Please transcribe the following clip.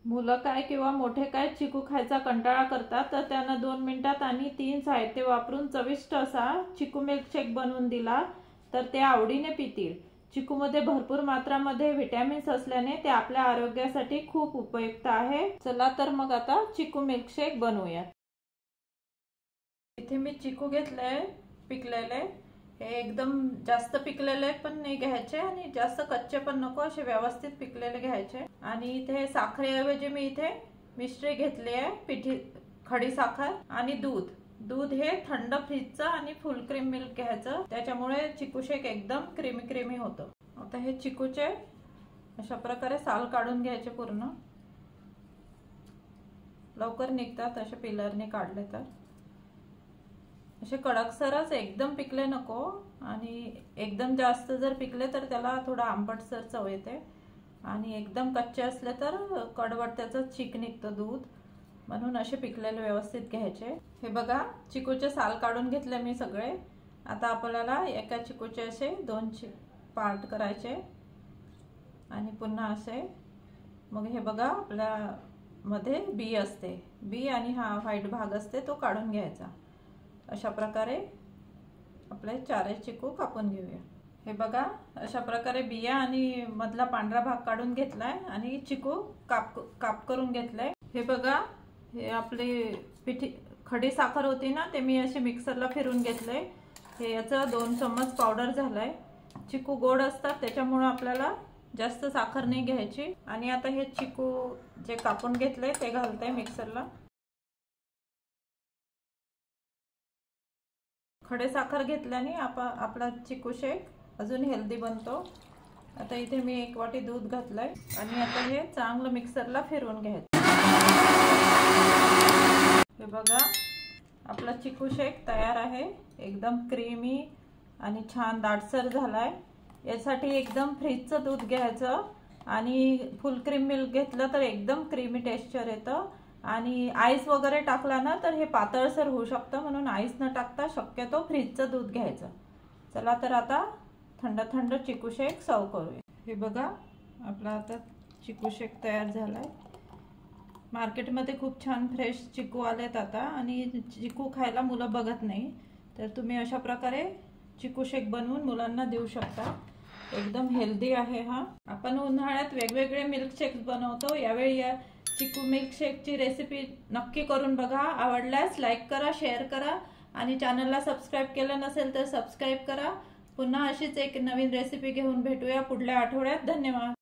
मुलं काय किंवा मोठे काय चिकू खायचा कंटाळा करतात, तर त्यांना 2 मिनिटात आणि 3 साहित्य वापरून चविष्ट असा चिकू मिल्कशेक बनवून दिला तर ते आवडीने पितील। चिकूमध्ये भरपूर मात्रामध्ये विटॅमिन्स असल्याने ते आपल्या आरोग्यासाठी खूप उपयुक्त आहे। चला तर मग आता चिकू मिल्कशेक बनवूया। इथे मी चिकू घेतले पिकलेले, हे एकदम जास्त पिकलेले पण नाही घ्यायचे आणि जास्त कच्चे पण नको, असे व्यवस्थित पिकलेले घ्यायचे। आणि इथे साखरेऐवजी मी इथे मिश्री घेतली आहे, पिठी खडी साखर आणि दूध। दूध हे थंड फ्रीजचं आणि फुल क्रीम मिल्क घ्यायचं, त्याच्यामुळे चिकू शेक एकदम क्रीमी क्रीमी होतं। आता हे चिकूचे अशा प्रकारे साल काढून घ्यायचे, पूर्ण लवकर निघतात असे पिलरने काढले तर। असे कडकसरच एकदम पिकले नको आणि एकदम जास्त जर पिकले तर त्याला थोडा आंबटसर चव येते आणि एकदम कच्चे असले तर कडवट त्याचं चीक निघतं दूध, म्हणून असे पिकलेले व्यवस्थित घ्यायचे। हे बघा चिकूचे साल काढून घेतले मी सगळे। आता आपल्याला एका चिकूचे असे 2 पार्ट करायचे आणि पुन्हा असे। मग हे बघा आपल्या मध्ये बी असते, बी आणि हा व्हाईट भाग असते तो काढून घ्यायचा। अशा प्रकारे आपले 4 चिकू कापून घेऊया। हे बघा अशा प्रकारे बिया आणि मधला पांढरा भाग काढून घेतलाय आणि चिकू काप करून घेतलाय। हे बघा हे आपली पिठी खडी साखर होती ना, ते मी असे मिक्सरला फिरून घेतले। हे याचं 2 चम्मच पावडर झालाय। चिकू गोड असतात त्याच्यामुळे आपल्याला जास्त साखर नाही घ्यायची। आणि आता हे चिकू जे कापून घेतले ते घालते मिक्सरला। खडे साखर घेतल्याने आपला चिकू शेक अजून हेल्दी बनतो। आता इथे मी 1 वाटी दूध घातलंय आणि आता हे चांगलं मिक्सरला फिरवून घ्यायचं। हे बघा आपला चिकू शेक तयार आहे, एकदम क्रीमी आणि छान दाटसर झालाय। यासाठी एकदम फ्रीजचं दूध घ्यायचं आणि फुल क्रीम मिल्क घेतलं तर एकदम क्रीमी टेक्स्चर येतं। आणि आईस वगैरे टाकला ना तर हे पातळसर होऊ शकतं, म्हणून आईस न टाकता शक्यतो फ्रीजचं दूध घ्यायचं। चला तर आता थंड थंड चिकू शेक सर्व करूया। हे बघा आपला आता चिकू शेक तयार झालाय। मार्केटमध्ये खूप छान फ्रेश चिकू आलेत आता आणि चिकू खायला मुलं बघत नाही, तर तुम्ही अशा प्रकारे चिकू शेक बनवून मुलांना देऊ शकता। एकदम हेल्दी आहे हा। आपण उन्हाळ्यात वेगवेगळे मिल्क शेक्स बनवतो, यावेळी या चिकू मिल्क शेकची रेसिपी नक्की करून बघा। आवडल्यास लाईक करा, शेअर करा आणि चॅनलला सबस्क्राइब केलं नसेल तर सबस्क्राइब करा। पुन्हा अशीच एक नवीन रेसिपी घेऊन भेटूया पुढल्या आठवड्यात। धन्यवाद।